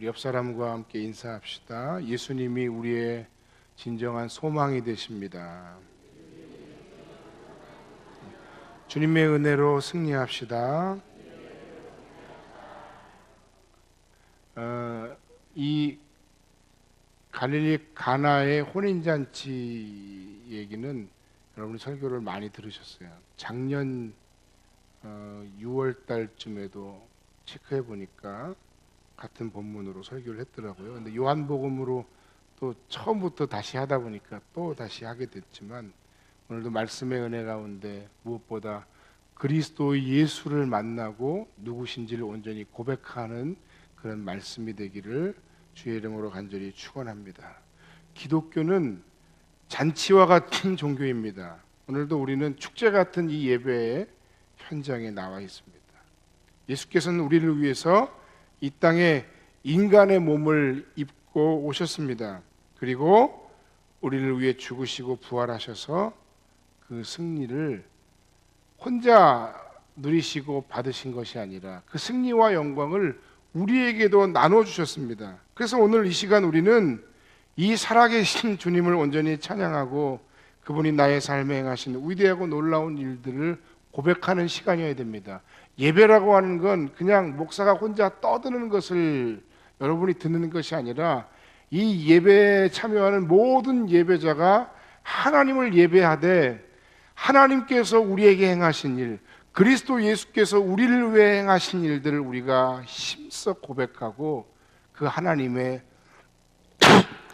우리 옆 사람과 함께 인사합시다. 예수님이 우리의 진정한 소망이 되십니다. 주님의 은혜로 승리합시다. 이 갈릴리 가나의 혼인잔치 얘기는 여러분이 설교를 많이 들으셨어요. 작년 6월 달쯤에도 체크해 보니까 같은 본문으로 설교를 했더라고요. 근데 요한복음으로 또 처음부터 다시 하다 보니까 또 다시 하게 됐지만, 오늘도 말씀의 은혜 가운데 무엇보다 그리스도 예수를 만나고 누구신지를 온전히 고백하는 그런 말씀이 되기를 주의 이름으로 간절히 축원합니다. 기독교는 잔치와 같은 종교입니다. 오늘도 우리는 축제 같은 이 예배의 현장에 나와 있습니다. 예수께서는 우리를 위해서 이 땅에 인간의 몸을 입고 오셨습니다. 그리고 우리를 위해 죽으시고 부활하셔서 그 승리를 혼자 누리시고 받으신 것이 아니라 그 승리와 영광을 우리에게도 나눠주셨습니다. 그래서 오늘 이 시간 우리는 이 살아계신 주님을 온전히 찬양하고 그분이 나의 삶에 행하신 위대하고 놀라운 일들을 고백하는 시간이어야 됩니다. 예배라고 하는 건 그냥 목사가 혼자 떠드는 것을 여러분이 듣는 것이 아니라 이 예배에 참여하는 모든 예배자가 하나님을 예배하되 하나님께서 우리에게 행하신 일, 그리스도 예수께서 우리를 위해 행하신 일들을 우리가 힘써 고백하고 그 하나님의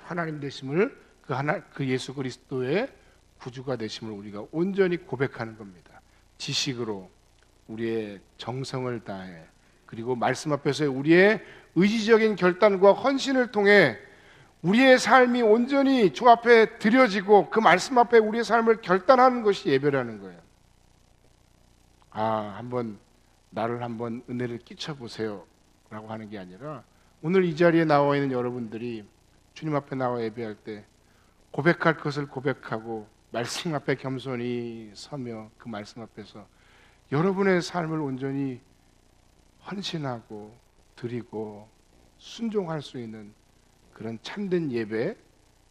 하나님 되심을 그 예수 그리스도의 구주가 되심을 우리가 온전히 고백하는 겁니다. 지식으로 우리의 정성을 다해, 그리고 말씀 앞에서 우리의 의지적인 결단과 헌신을 통해 우리의 삶이 온전히 주 앞에 드려지고 그 말씀 앞에 우리의 삶을 결단하는 것이 예배라는 거예요. 한번 나를 한번 은혜를 끼쳐보세요 라고 하는 게 아니라, 오늘 이 자리에 나와 있는 여러분들이 주님 앞에 나와 예배할 때 고백할 것을 고백하고 말씀 앞에 겸손히 서며 그 말씀 앞에서 여러분의 삶을 온전히 헌신하고 드리고 순종할 수 있는 그런 참된 예배,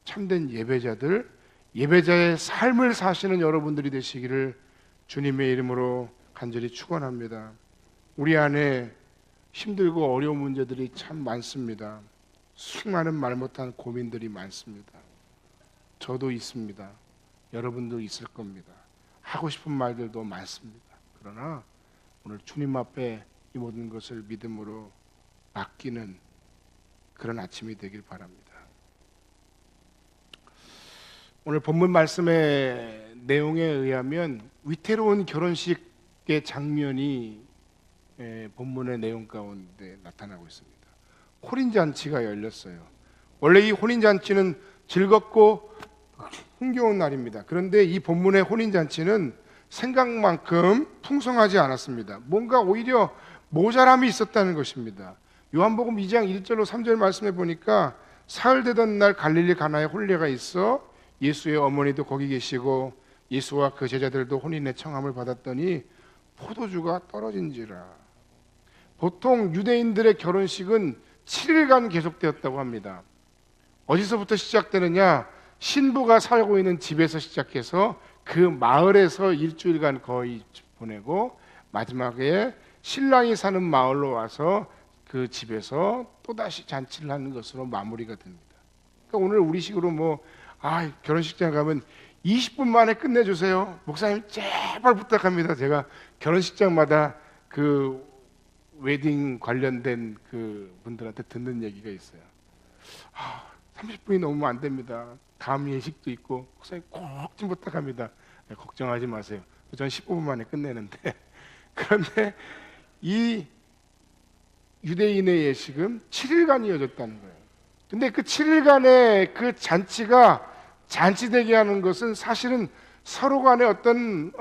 참된 예배자들, 예배자의 삶을 사시는 여러분들이 되시기를 주님의 이름으로 간절히 축원합니다. 우리 안에 힘들고 어려운 문제들이 참 많습니다. 수많은 말 못한 고민들이 많습니다. 저도 있습니다. 여러분도 있을 겁니다. 하고 싶은 말들도 많습니다. 그러나 오늘 주님 앞에 이 모든 것을 믿음으로 맡기는 그런 아침이 되길 바랍니다. 오늘 본문 말씀의 내용에 의하면 위태로운 결혼식의 장면이 본문의 내용 가운데 나타나고 있습니다. 혼인잔치가 열렸어요. 원래 이 혼인잔치는 즐겁고 흥겨운 날입니다. 그런데 이 본문의 혼인잔치는 생각만큼 풍성하지 않았습니다. 뭔가 오히려 모자람이 있었다는 것입니다. 요한복음 2장 1절로 3절 말씀해 보니까 사흘 되던 날 갈릴리 가나에 혼례가 있어 예수의 어머니도 거기 계시고 예수와 그 제자들도 혼인의 청함을 받았더니 포도주가 떨어진지라. 보통 유대인들의 결혼식은 7일간 계속되었다고 합니다. 어디서부터 시작되느냐? 신부가 살고 있는 집에서 시작해서 그 마을에서 일주일간 거의 보내고 마지막에 신랑이 사는 마을로 와서 그 집에서 또다시 잔치를 하는 것으로 마무리가 됩니다. 그러니까 오늘 우리식으로 결혼식장 가면 20분 만에 끝내주세요. 목사님 제발 부탁합니다. 제가 결혼식장마다 그 웨딩 관련된 그 분들한테 듣는 얘기가 있어요. 30분이 넘으면 안 됩니다. 다음 예식도 있고 목사님 꼭 좀 부탁합니다. 걱정하지 마세요. 전 15분 만에 끝내는데 그런데 이 유대인의 예식은 7일간 이어졌다는 거예요. 근데 그 7일간의 그 잔치가 잔치되게 하는 것은 사실은 서로 간의 어떤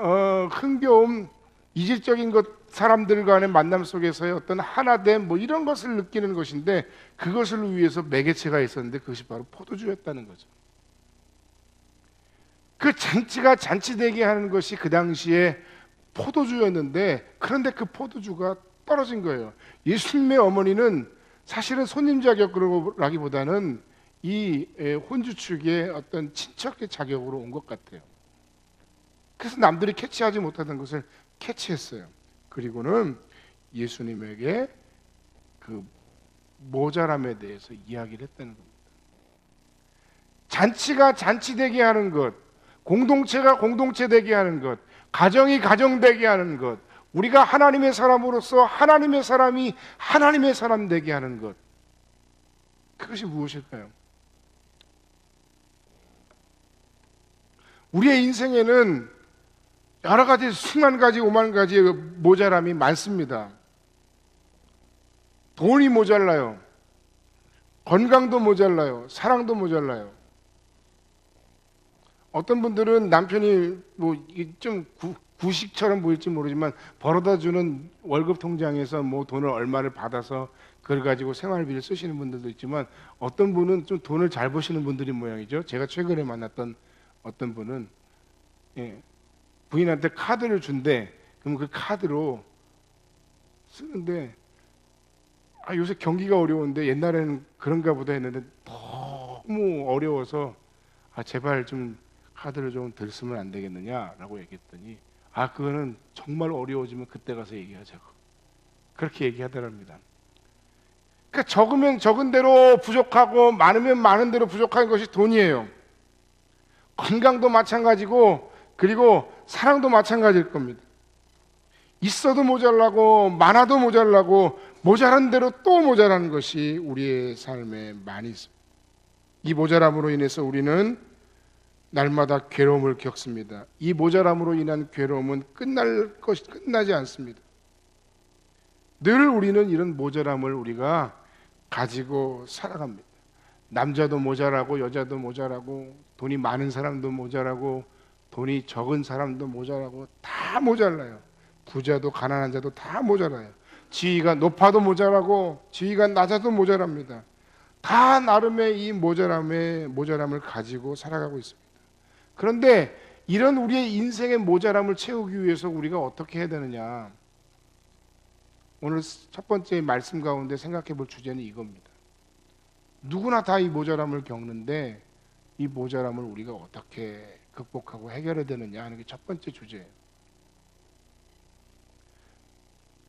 흥겨움, 이질적인 것, 사람들 간의 만남 속에서의 어떤 하나됨 이런 것을 느끼는 것인데, 그것을 위해서 매개체가 있었는데 그것이 바로 포도주였다는 거죠. 그 잔치가 잔치되게 하는 것이 그 당시에 포도주였는데, 그런데 그 포도주가 떨어진 거예요. 예수님의 어머니는 사실은 손님 자격으로라기보다는 이 혼주 측의 어떤 친척의 자격으로 온 것 같아요. 그래서 남들이 캐치하지 못하던 것을 캐치했어요. 그리고는 예수님에게 그 모자람에 대해서 이야기를 했다는 겁니다. 잔치가 잔치되게 하는 것, 공동체가 공동체되게 하는 것, 가정이 가정되게 하는 것, 우리가 하나님의 사람으로서 하나님의 사람이 하나님의 사람 되게 하는 것, 그것이 무엇일까요? 우리의 인생에는 여러 가지 수만 가지 오만 가지의 모자람이 많습니다. 돈이 모자라요. 건강도 모자라요. 사랑도 모자라요. 어떤 분들은 남편이 뭐 좀 구식처럼 보일지 모르지만 벌어다 주는 월급 통장에서 뭐 돈을 얼마를 받아서 그걸 가지고 생활비를 쓰시는 분들도 있지만 어떤 분은 좀 돈을 잘 버시는 분들인 모양이죠. 제가 최근에 만났던 어떤 분은 부인한테 카드를 준대. 그럼 그 카드로 쓰는데 요새 경기가 어려운데 옛날에는 그런가 보다 했는데 너무 어려워서 제발 좀 카드를 좀 덜 쓰면 안 되겠느냐라고 얘기했더니 그거는 정말 어려워지면 그때 가서 얘기하자고 그렇게 얘기하더랍니다. 그러니까 적으면 적은 대로 부족하고 많으면 많은 대로 부족한 것이 돈이에요. 건강도 마찬가지고 그리고 사랑도 마찬가지일 겁니다. 있어도 모자라고 많아도 모자라고 모자란 대로 또 모자라는 것이 우리의 삶에 많이 있습니다. 이 모자람으로 인해서 우리는 날마다 괴로움을 겪습니다. 이 모자람으로 인한 괴로움은 끝나지 않습니다. 늘 우리는 이런 모자람을 우리가 가지고 살아갑니다. 남자도 모자라고 여자도 모자라고 돈이 많은 사람도 모자라고 돈이 적은 사람도 모자라고 다 모자라요. 부자도 가난한 자도 다 모자라요. 지위가 높아도 모자라고 지위가 낮아도 모자랍니다. 다 나름의 이 모자람을 가지고 살아가고 있습니다. 그런데 이런 우리의 인생의 모자람을 채우기 위해서 우리가 어떻게 해야 되느냐? 오늘 첫 번째 말씀 가운데 생각해 볼 주제는 이겁니다. 누구나 다 이 모자람을 겪는데 이 모자람을 우리가 어떻게 극복하고 해결해야 되느냐 하는 게 첫 번째 주제예요.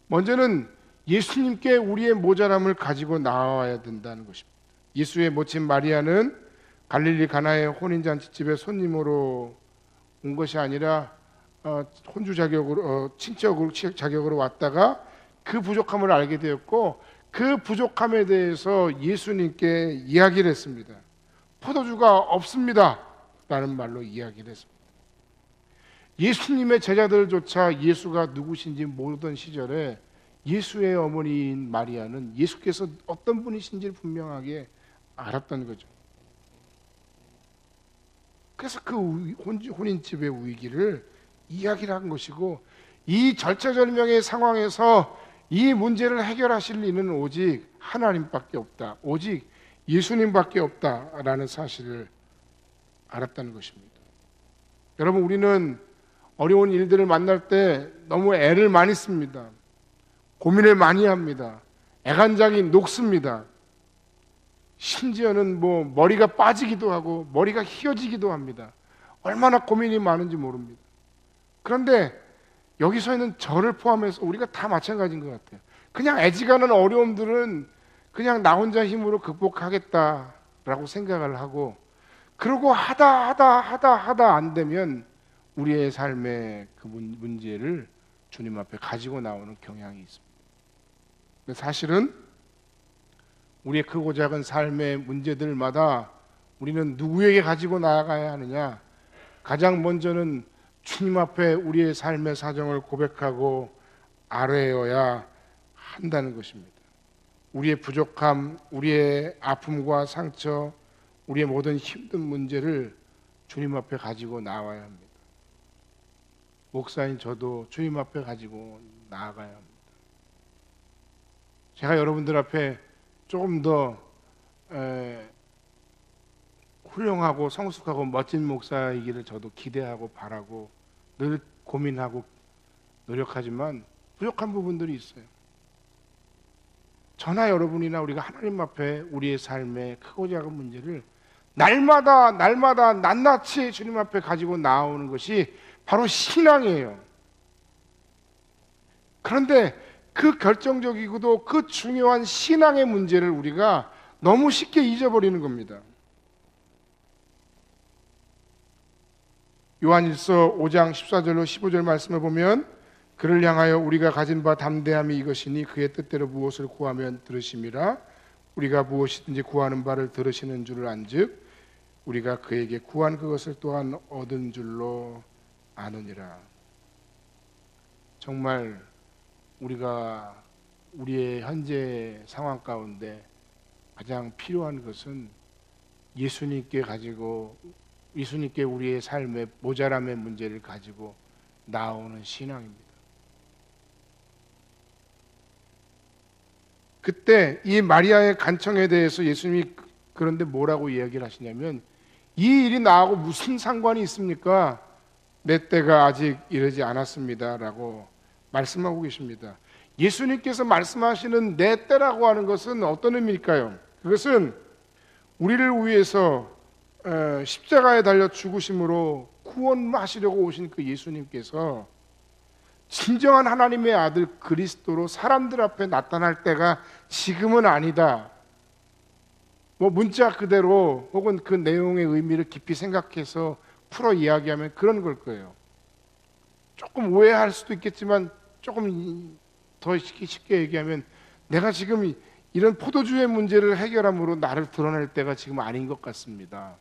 먼저는 예수님께 우리의 모자람을 가지고 나와야 된다는 것입니다. 예수의 모친 마리아는 갈릴리 가나의 혼인잔치집에 손님으로 온 것이 아니라 혼주 자격으로 친척 자격으로 왔다가 그 부족함을 알게 되었고 그 부족함에 대해서 예수님께 이야기를 했습니다. 포도주가 없습니다 라는 말로 이야기를 했습니다. 예수님의 제자들조차 예수가 누구신지 모르던 시절에 예수의 어머니인 마리아는 예수께서 어떤 분이신지를 분명하게 알았던 거죠. 그래서 그 혼인집의 위기를 이야기를 한 것이고 이 절체절명의 상황에서 이 문제를 해결하실 이는 오직 하나님밖에 없다. 오직 예수님밖에 없다라는 사실을 알았다는 것입니다. 여러분, 우리는 어려운 일들을 만날 때 너무 애를 많이 씁니다. 고민을 많이 합니다. 애간장이 녹습니다. 심지어는 머리가 빠지기도 하고 머리가 휘어지기도 합니다. 얼마나 고민이 많은지 모릅니다. 그런데 여기서는 저를 포함해서 우리가 다 마찬가지인 것 같아요. 그냥 애지간한 어려움들은 그냥 나 혼자 힘으로 극복하겠다라고 생각을 하고 그러고 하다 안 되면 우리의 삶의 그 문제를 주님 앞에 가지고 나오는 경향이 있습니다. 사실은 우리의 크고 작은 삶의 문제들마다 우리는 누구에게 가지고 나아가야 하느냐? 가장 먼저는 주님 앞에 우리의 삶의 사정을 고백하고 아뢰어야 한다는 것입니다. 우리의 부족함, 우리의 아픔과 상처, 우리의 모든 힘든 문제를 주님 앞에 가지고 나와야 합니다. 목사인 저도 주님 앞에 가지고 나아가야 합니다. 제가 여러분들 앞에 조금 더 훌륭하고 성숙하고 멋진 목사이기를 저도 기대하고 바라고 늘 고민하고 노력하지만 부족한 부분들이 있어요. 저나 여러분이나 우리가 하나님 앞에 우리의 삶의 크고 작은 문제를 날마다 낱낱이 주님 앞에 가지고 나오는 것이 바로 신앙이에요. 그런데 그 결정적이고도 그 중요한 신앙의 문제를 우리가 너무 쉽게 잊어버리는 겁니다. 요한일서 5장 14절로 15절 말씀을 보면 그를 향하여 우리가 가진 바 담대함이 이것이니 그의 뜻대로 무엇을 구하면 들으심이라. 우리가 무엇이든지 구하는 바를 들으시는 줄을 안즉 우리가 그에게 구한 그것을 또한 얻은 줄로 아느니라. 정말 우리가 우리의 현재 상황 가운데 가장 필요한 것은 예수님께 우리의 삶의 모자람의 문제를 가지고 나오는 신앙입니다. 그때 이 마리아의 간청에 대해서 예수님이 그런데 뭐라고 이야기를 하시냐면 이 일이 나하고 무슨 상관이 있습니까? 내 때가 아직 이르지 않았습니다 라고 말씀하고 계십니다. 예수님께서 말씀하시는 내 때라고 하는 것은 어떤 의미일까요? 그것은 우리를 위해서 십자가에 달려 죽으심으로 구원하시려고 오신 그 예수님께서 진정한 하나님의 아들 그리스도로 사람들 앞에 나타날 때가 지금은 아니다. 문자 그대로 혹은 그 내용의 의미를 깊이 생각해서 풀어 이야기하면 그런 걸 거예요. 조금 오해할 수도 있겠지만 조금 더 쉽게 얘기하면 내가 지금 이런 포도주의 문제를 해결함으로 나를 드러낼 때가 지금 아닌 것 같습니다.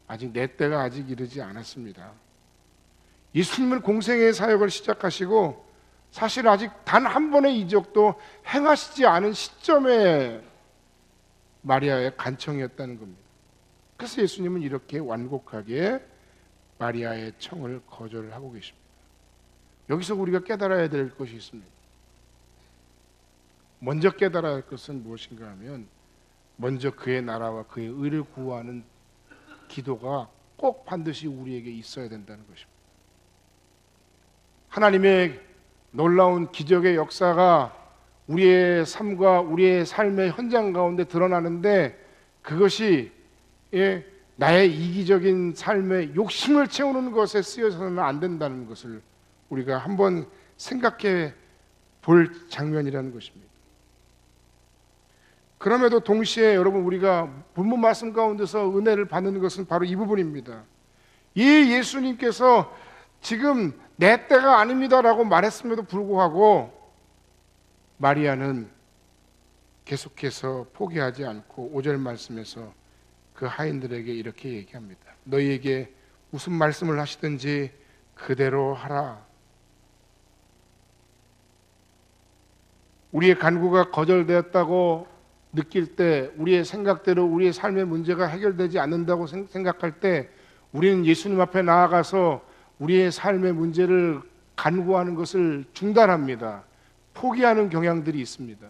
아직 내 때가 아직 이르지 않았습니다. 예수님은 공생의 사역을 시작하시고 사실 아직 단 한 번의 이적도 행하시지 않은 시점에 마리아의 간청이었다는 겁니다. 그래서 예수님은 이렇게 완곡하게 마리아의 청을 거절하고 계십니다. 여기서 우리가 깨달아야 될 것이 있습니다. 먼저 깨달아야 할 것은 무엇인가 하면 먼저 그의 나라와 그의 의를 구하는 기도가 꼭 반드시 우리에게 있어야 된다는 것입니다. 하나님의 놀라운 기적의 역사가 우리의 삶과 우리의 삶의 현장 가운데 드러나는데 그것이 나의 이기적인 삶의 욕심을 채우는 것에 쓰여서는 안 된다는 것을 우리가 한번 생각해 볼 장면이라는 것입니다. 그럼에도 동시에 여러분 우리가 본문 말씀 가운데서 은혜를 받는 것은 바로 이 부분입니다. 이 예수님께서 지금 내 때가 아닙니다라고 말했음에도 불구하고 마리아는 계속해서 포기하지 않고 5절 말씀에서 그 하인들에게 이렇게 얘기합니다. 너희에게 무슨 말씀을 하시든지 그대로 하라. 우리의 간구가 거절되었다고 느낄 때, 우리의 생각대로 우리의 삶의 문제가 해결되지 않는다고 생각할 때 우리는 예수님 앞에 나아가서 우리의 삶의 문제를 간구하는 것을 중단합니다. 포기하는 경향들이 있습니다.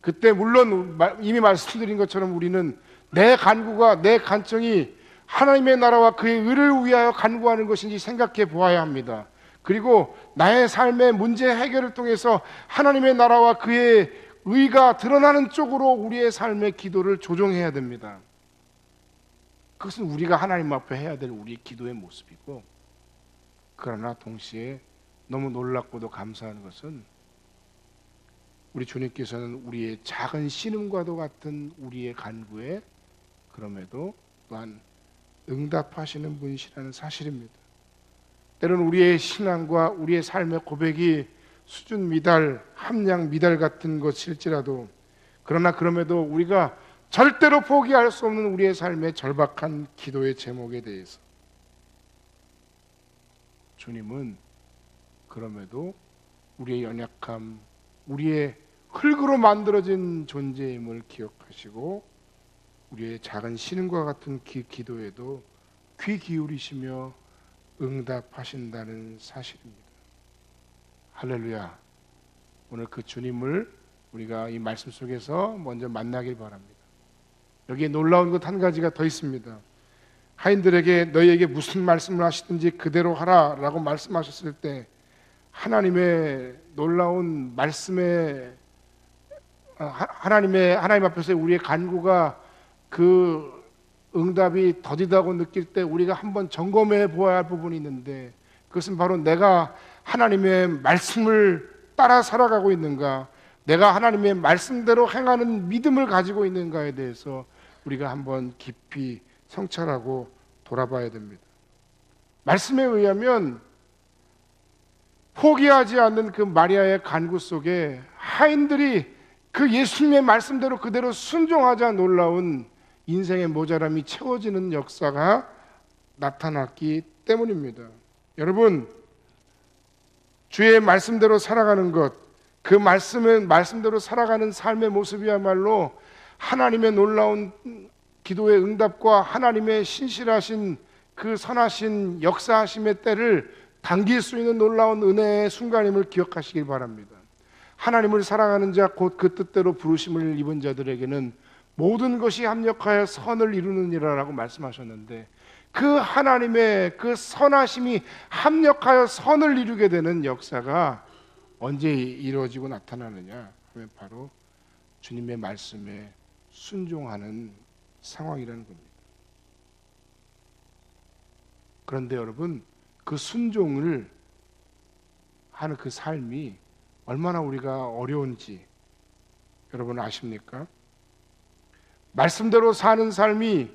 그때 물론 이미 말씀드린 것처럼 우리는 내 간구가, 내 간청이 하나님의 나라와 그의 의를 위하여 간구하는 것인지 생각해 보아야 합니다. 그리고 나의 삶의 문제 해결을 통해서 하나님의 나라와 그의 의가 드러나는 쪽으로 우리의 삶의 기도를 조정해야 됩니다. 그것은 우리가 하나님 앞에 해야 될 우리 기도의 모습이고, 그러나 동시에 너무 놀랍고도 감사한 것은 우리 주님께서는 우리의 작은 신음과도 같은 우리의 간구에 그럼에도 또한 응답하시는 분이시라는 사실입니다. 때로는 우리의 신앙과 우리의 삶의 고백이 수준 미달, 함량 미달 같은 것일지라도, 그러나 그럼에도 우리가 절대로 포기할 수 없는 우리의 삶의 절박한 기도의 제목에 대해서 주님은 그럼에도 우리의 연약함, 우리의 흙으로 만들어진 존재임을 기억하시고 우리의 작은 신음과 같은 기도에도 귀 기울이시며 응답하신다는 사실입니다. 할렐루야. 오늘 그 주님을 우리가 이 말씀 속에서 먼저 만나길 바랍니다. 여기에 놀라운 것 한 가지가 더 있습니다. 하인들에게 너희에게 무슨 말씀을 하시든지 그대로 하라 라고 말씀하셨을 때 하나님의 놀라운 말씀의 하나님 앞에서 우리의 간구가 그 응답이 더디다고 느낄 때 우리가 한번 점검해 보아야 할 부분이 있는데, 그것은 바로 내가 하나님의 말씀을 따라 살아가고 있는가, 내가 하나님의 말씀대로 행하는 믿음을 가지고 있는가에 대해서 우리가 한번 깊이 성찰하고 돌아봐야 됩니다. 말씀에 의하면 포기하지 않는 그 마리아의 간구 속에 하인들이 그 예수님의 말씀대로 그대로 순종하자 놀라운 인생의 모자람이 채워지는 역사가 나타났기 때문입니다. 여러분, 주의 말씀대로 살아가는 것, 그 말씀대로 살아가는 삶의 모습이야말로 하나님의 놀라운 기도의 응답과 하나님의 신실하신 그 선하신 역사하심의 때를 당길 수 있는 놀라운 은혜의 순간임을 기억하시길 바랍니다. 하나님을 사랑하는 자, 곧 그 뜻대로 부르심을 입은 자들에게는 모든 것이 합력하여 선을 이루느니라라고 말씀하셨는데, 그 하나님의 그 선하심이 합력하여 선을 이루게 되는 역사가 언제 이루어지고 나타나느냐 하면 바로 주님의 말씀에 순종하는 상황이라는 겁니다. 그런데 여러분, 그 순종을 하는 그 삶이 얼마나 우리가 어려운지 여러분 아십니까? 말씀대로 사는 삶이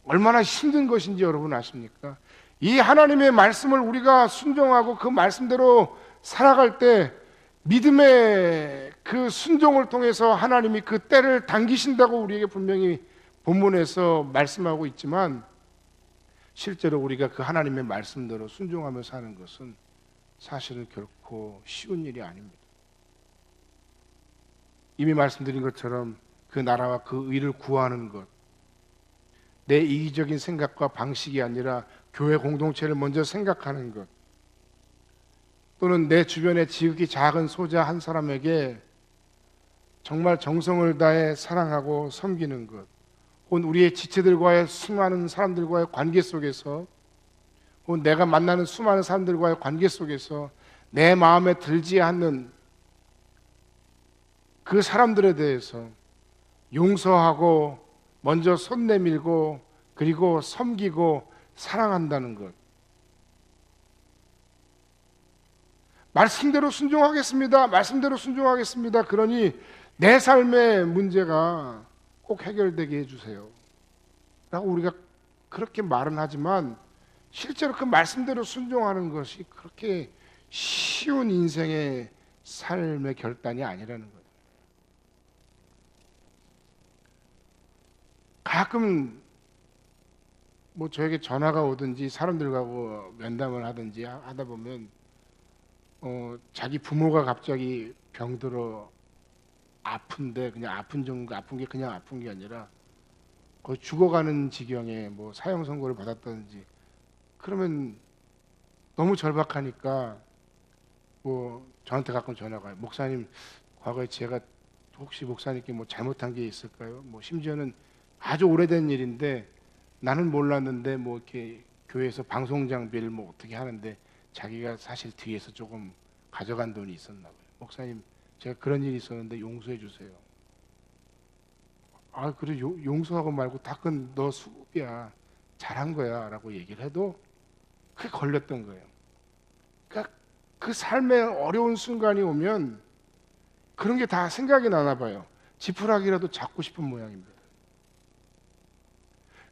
얼마나 힘든 것인지 여러분 아십니까? 이 하나님의 말씀을 우리가 순종하고 그 말씀대로 살아갈 때 믿음의 그 순종을 통해서 하나님이 그 때를 당기신다고 우리에게 분명히 본문에서 말씀하고 있지만, 실제로 우리가 그 하나님의 말씀대로 순종하며 사는 것은 사실은 결코 쉬운 일이 아닙니다. 이미 말씀드린 것처럼 그 나라와 그 의를 구하는 것, 내 이기적인 생각과 방식이 아니라 교회 공동체를 먼저 생각하는 것, 또는 내 주변에 지극히 작은 소자 한 사람에게 정말 정성을 다해 사랑하고 섬기는 것, 혹은 우리의 지체들과의 수많은 사람들과의 관계 속에서, 혹은 내가 만나는 수많은 사람들과의 관계 속에서 내 마음에 들지 않는 그 사람들에 대해서 용서하고 먼저 손 내밀고 그리고 섬기고 사랑한다는 것, 말씀대로 순종하겠습니다, 말씀대로 순종하겠습니다, 그러니 내 삶의 문제가 꼭 해결되게 해주세요 라고 우리가 그렇게 말은 하지만, 실제로 그 말씀대로 순종하는 것이 그렇게 쉬운 인생의 삶의 결단이 아니라는 거예요. 가끔 뭐 저에게 전화가 오든지 사람들과 면담을 하든지 하다 보면 자기 부모가 갑자기 병들어 아픈데, 그냥 아픈 정도, 아픈 게 그냥 아픈 게 아니라 거의 죽어가는 지경에 뭐 사형 선고를 받았다든지, 그러면 너무 절박하니까 뭐 저한테 가끔 전화가 와요. 목사님, 과거에 제가 혹시 목사님께 뭐 잘못한 게 있을까요? 뭐 심지어는 아주 오래된 일인데 나는 몰랐는데 뭐 이렇게 교회에서 방송 장비를 뭐 어떻게 하는데 자기가 사실 뒤에서 조금 가져간 돈이 있었나 봐요. 목사님, 제가 그런 일이 있었는데 용서해 주세요. 아, 그래, 용서하고 말고 다 그건 너 수고야, 잘한 거야 라고 얘기를 해도 그게 걸렸던 거예요. 그러니까 그 삶의 어려운 순간이 오면 그런 게 다 생각이 나나 봐요. 지푸라기라도 잡고 싶은 모양입니다.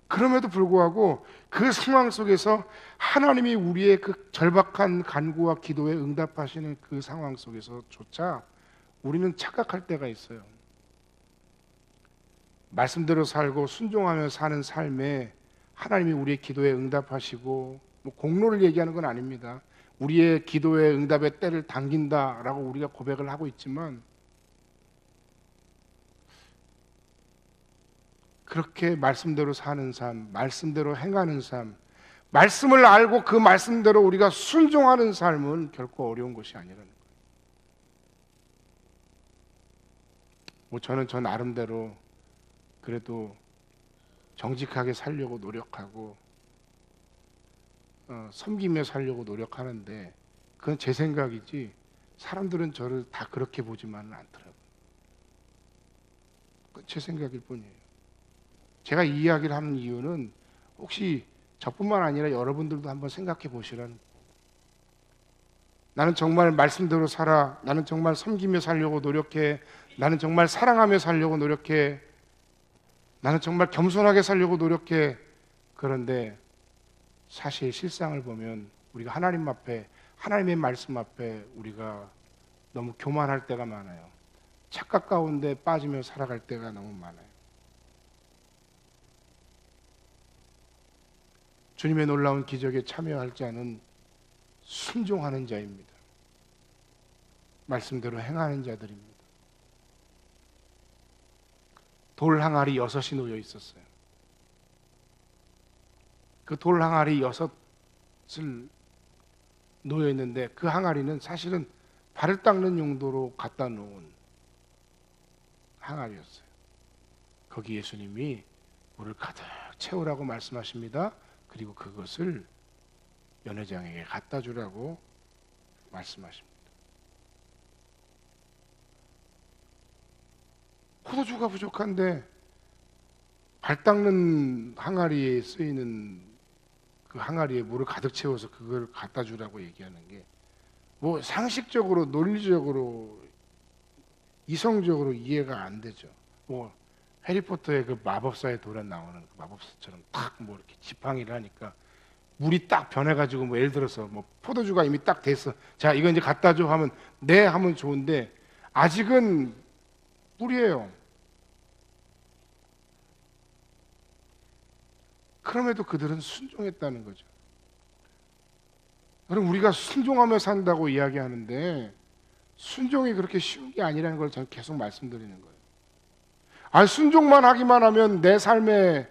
그럼에도 불구하고 그 상황 속에서 하나님이 우리의 그 절박한 간구와 기도에 응답하시는 그 상황 속에서조차 우리는 착각할 때가 있어요. 말씀대로 살고 순종하며 사는 삶에 하나님이 우리의 기도에 응답하시고, 뭐 공로를 얘기하는 건 아닙니다. 우리의 기도의 응답의 때를 당긴다라고 우리가 고백을 하고 있지만, 그렇게 말씀대로 사는 삶, 말씀대로 행하는 삶, 말씀을 알고 그 말씀대로 우리가 순종하는 삶은 결코 어려운 것이 아니라는 거예요. 뭐 저는 저 나름대로 그래도 정직하게 살려고 노력하고 섬기며 살려고 노력하는데, 그건 제 생각이지 사람들은 저를 다 그렇게 보지만은 않더라고요. 제 생각일 뿐이에요. 제가 이 이야기를 하는 이유는 혹시 저뿐만 아니라 여러분들도 한번 생각해 보시라는, 나는 정말 말씀대로 살아, 나는 정말 섬기며 살려고 노력해, 나는 정말 사랑하며 살려고 노력해, 나는 정말 겸손하게 살려고 노력해. 그런데 사실 실상을 보면 우리가 하나님 앞에, 하나님의 말씀 앞에 우리가 너무 교만할 때가 많아요. 착각 가운데 빠지며 살아갈 때가 너무 많아요. 주님의 놀라운 기적에 참여할 자는 순종하는 자입니다. 말씀대로 행하는 자들입니다. 돌 항아리 6이 놓여 있었어요. 그 돌 항아리 6을 놓여 있는데 그 항아리는 사실은 발을 닦는 용도로 갖다 놓은 항아리였어요. 거기 예수님이 물을 가득 채우라고 말씀하십니다. 그리고 그것을 연회장에게 갖다 주라고 말씀하십니다. 포도주가 부족한데 발 닦는 항아리에 쓰이는 그 항아리에 물을 가득 채워서 그걸 갖다 주라고 얘기하는 게 뭐 상식적으로, 논리적으로, 이성적으로 이해가 안 되죠. 뭐 해리포터의 그 마법사의 돌에 나오는 그 마법사처럼 딱 뭐 이렇게 지팡이를 하니까 물이 딱 변해가지고 뭐 예를 들어서 뭐 포도주가 이미 딱 됐어. 자, 이거 이제 갖다 줘 하면 네 하면 좋은데 아직은 꿀이에요. 그럼에도 그들은 순종했다는 거죠. 여러분, 우리가 순종하며 산다고 이야기하는데 순종이 그렇게 쉬운 게 아니라는 걸 저는 계속 말씀드리는 거예요. 아, 순종만 하기만 하면 내 삶에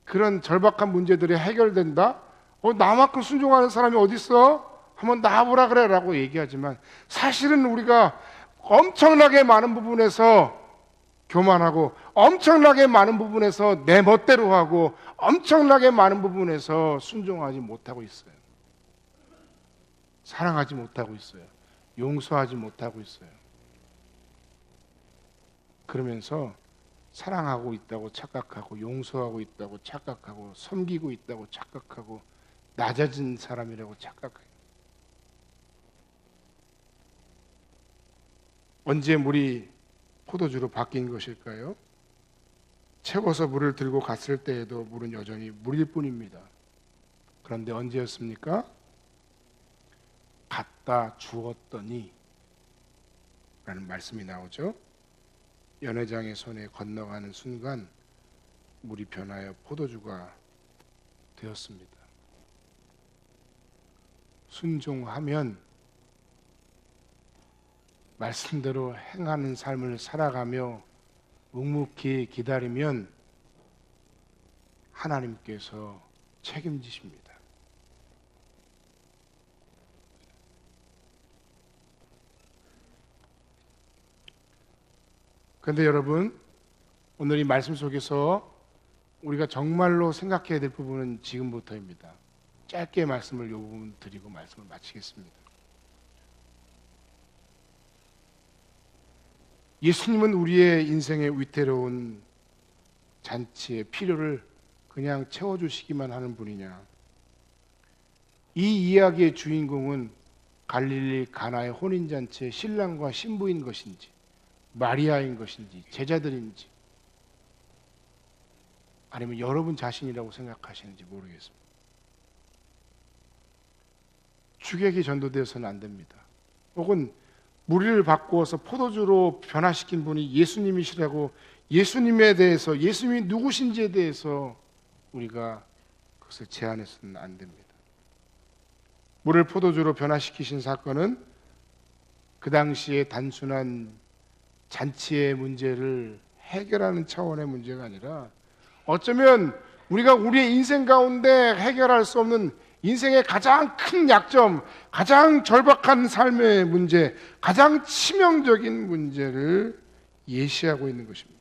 그런 절박한 문제들이 해결된다? 나만큼 순종하는 사람이 어디 있어? 한번 나와보라 그래 라고 얘기하지만 사실은 우리가 엄청나게 많은 부분에서 교만하고 엄청나게 많은 부분에서 내 멋대로 하고 엄청나게 많은 부분에서 순종하지 못하고 있어요. 사랑하지 못하고 있어요. 용서하지 못하고 있어요. 그러면서 사랑하고 있다고 착각하고 용서하고 있다고 착각하고 섬기고 있다고 착각하고 낮아진 사람이라고 착각해요. 언제 물이 포도주로 바뀐 것일까요? 채워서 물을 들고 갔을 때에도 물은 여전히 물일 뿐입니다. 그런데 언제였습니까? 갖다 주었더니 라는 말씀이 나오죠. 연회장의 손에 건너가는 순간 물이 변하여 포도주가 되었습니다. 순종하면, 말씀대로 행하는 삶을 살아가며 묵묵히 기다리면 하나님께서 책임지십니다. 그런데 여러분, 오늘 이 말씀 속에서 우리가 정말로 생각해야 될 부분은 지금부터입니다. 짧게 말씀을 이 부분 드리고 말씀을 마치겠습니다. 예수님은 우리의 인생의 위태로운 잔치의 필요를 그냥 채워주시기만 하는 분이냐? 이 이야기의 주인공은 갈릴리 가나의 혼인잔치의 신랑과 신부인 것인지, 마리아인 것인지, 제자들인지, 아니면 여러분 자신이라고 생각하시는지 모르겠습니다. 주객이 전도되어서는 안 됩니다. 혹은 물을 바꾸어서 포도주로 변화시킨 분이 예수님이시라고, 예수님에 대해서, 예수님이 누구신지에 대해서 우리가 그것을 제한해서는 안 됩니다. 물을 포도주로 변화시키신 사건은 그 당시에 단순한 잔치의 문제를 해결하는 차원의 문제가 아니라 어쩌면 우리가 우리의 인생 가운데 해결할 수 없는 인생의 가장 큰 약점, 가장 절박한 삶의 문제, 가장 치명적인 문제를 예시하고 있는 것입니다.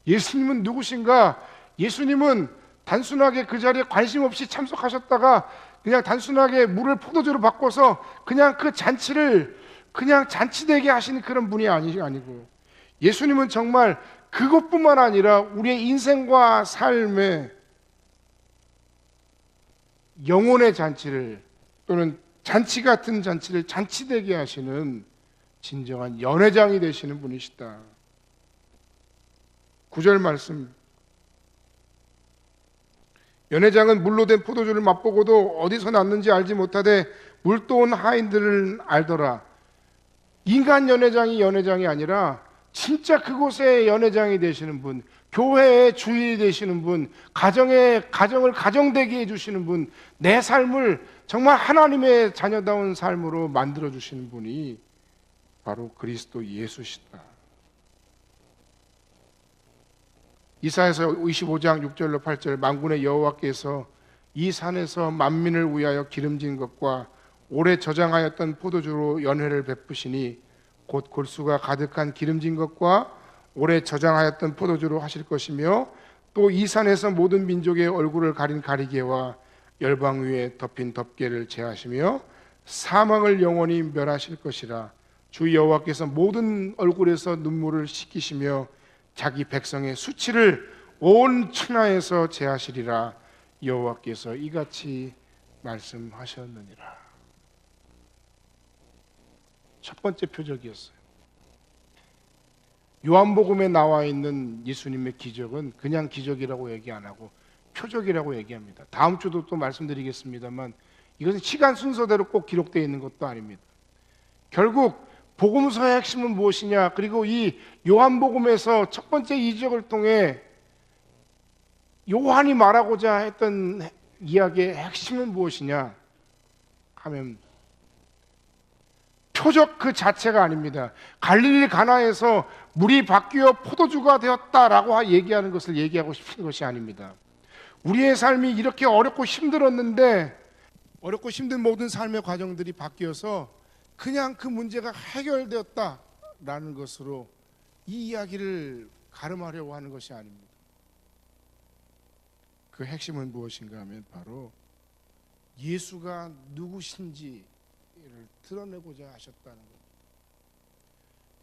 예수님은 누구신가? 예수님은 단순하게 그 자리에 관심 없이 참석하셨다가 그냥 단순하게 물을 포도주로 바꿔서 그냥 그 잔치를 그냥 잔치되게 하시는 그런 분이 아니고, 예수님은 정말 그것뿐만 아니라 우리의 인생과 삶의 영혼의 잔치를, 또는 잔치 같은 잔치를 잔치되게 하시는 진정한 연회장이 되시는 분이시다. 9절 말씀, 연회장은 물로 된 포도주를 맛보고도 어디서 났는지 알지 못하되 물도온 하인들을 알더라. 인간 연회장이 아니라 진짜 그곳에 연회장이 되시는 분, 교회의 주인이 되시는 분, 가정을 가정되게 해주시는 분, 내 삶을 정말 하나님의 자녀다운 삶으로 만들어 주시는 분이 바로 그리스도 예수시다. 이사야서 25장 6절로 8절, 만군의 여호와께서 이 산에서 만민을 위하여 기름진 것과 오래 저장하였던 포도주로 연회를 베푸시니 곧 골수가 가득한 기름진 것과 오래 저장하였던 포도주로 하실 것이며, 또 이 산에서 모든 민족의 얼굴을 가린 가리개와 열방 위에 덮인 덮개를 제하시며 사망을 영원히 멸하실 것이라. 주 여호와께서 모든 얼굴에서 눈물을 씻기시며 자기 백성의 수치를 온 천하에서 제하시리라. 여호와께서 이같이 말씀하셨느니라. 첫 번째 표적이었어요. 요한복음에 나와 있는 예수님의 기적은 그냥 기적이라고 얘기 안 하고 표적이라고 얘기합니다. 다음 주도 또 말씀드리겠습니다만 이것은 시간 순서대로 꼭 기록되어 있는 것도 아닙니다. 결국 복음서의 핵심은 무엇이냐, 그리고 이 요한복음에서 첫 번째 이적을 통해 요한이 말하고자 했던 이야기의 핵심은 무엇이냐 하면 표적 그 자체가 아닙니다. 갈릴리 가나에서 물이 바뀌어 포도주가 되었다라고 얘기하는 것을 얘기하고 싶은 것이 아닙니다. 우리의 삶이 이렇게 어렵고 힘들었는데, 어렵고 힘든 모든 삶의 과정들이 바뀌어서 그냥 그 문제가 해결되었다라는 것으로 이 이야기를 가름하려고 하는 것이 아닙니다. 그 핵심은 무엇인가 하면 바로 예수가 누구신지를 드러내고자 하셨다는 것.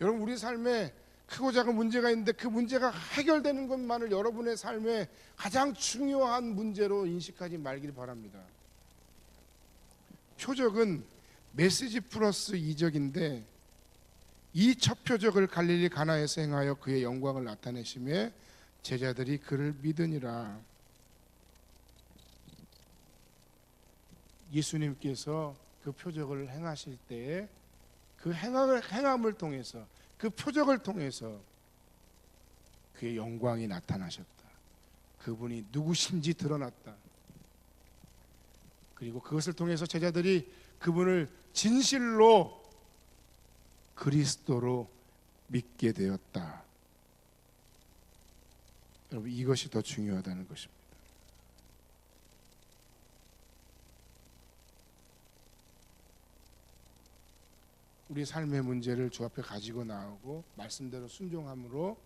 여러분, 우리 삶에 크고 작은 문제가 있는데 그 문제가 해결되는 것만을 여러분의 삶에 가장 중요한 문제로 인식하지 말길 바랍니다. 표적은 메시지 플러스 이적인데, 이 첫 표적을 갈릴리 가나에서 행하여 그의 영광을 나타내시며 제자들이 그를 믿으니라. 예수님께서 그 표적을 행하실 때에 그 행함을 통해서, 그 표적을 통해서 그의 영광이 나타나셨다. 그분이 누구신지 드러났다. 그리고 그것을 통해서 제자들이 그분을 진실로 그리스도로 믿게 되었다. 여러분, 이것이 더 중요하다는 것입니다. 우리 삶의 문제를 주 앞에 가지고 나오고 말씀대로 순종함으로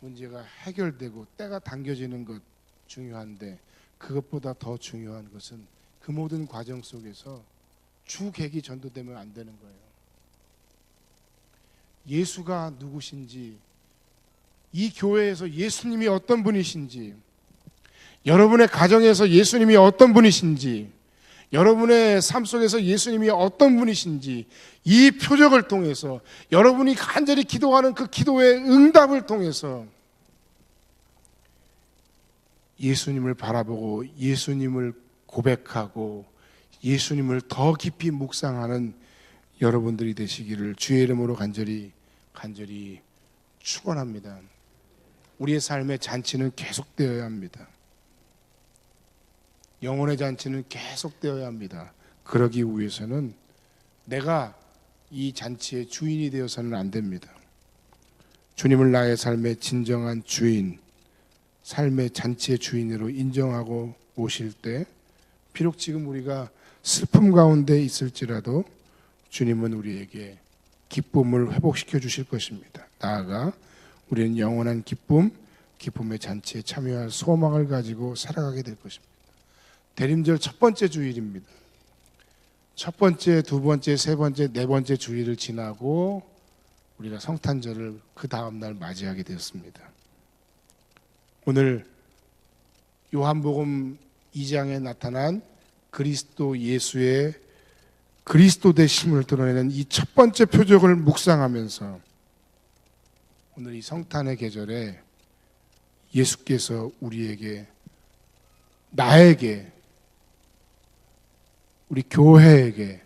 문제가 해결되고 때가 당겨지는 것 중요한데, 그것보다 더 중요한 것은 그 모든 과정 속에서 주객이 전도되면 안 되는 거예요. 예수가 누구신지, 이 교회에서 예수님이 어떤 분이신지, 여러분의 가정에서 예수님이 어떤 분이신지, 여러분의 삶 속에서 예수님이 어떤 분이신지, 이 표적을 통해서 여러분이 간절히 기도하는 그 기도의 응답을 통해서 예수님을 바라보고 예수님을 고백하고 예수님을 더 깊이 묵상하는 여러분들이 되시기를 주의 이름으로 간절히 축원합니다. 우리의 삶의 잔치는 계속되어야 합니다. 영혼의 잔치는 계속되어야 합니다. 그러기 위해서는 내가 이 잔치의 주인이 되어서는 안 됩니다. 주님을 나의 삶의 진정한 주인, 삶의 잔치의 주인으로 인정하고 오실 때, 비록 지금 우리가 슬픔 가운데 있을지라도 주님은 우리에게 기쁨을 회복시켜 주실 것입니다. 나아가 우리는 영원한 기쁨의 잔치에 참여할 소망을 가지고 살아가게 될 것입니다. 대림절 첫 번째 주일입니다. 첫 번째, 두 번째, 세 번째, 네 번째 주일을 지나고 우리가 성탄절을 그 다음 날 맞이하게 되었습니다. 오늘 요한복음 2장에 나타난 그리스도 예수의 그리스도 되심을 드러내는 이 첫 번째 표적을 묵상하면서 오늘 이 성탄의 계절에 예수께서 우리에게, 나에게, 우리 교회에게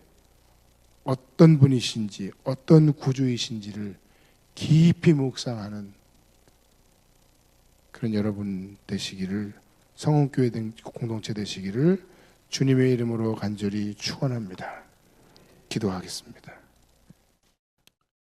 어떤 분이신지, 어떤 구주이신지를 깊이 묵상하는 그런 여러분 되시기를, 성원교회 공동체 되시기를 주님의 이름으로 간절히 축원합니다. 기도하겠습니다.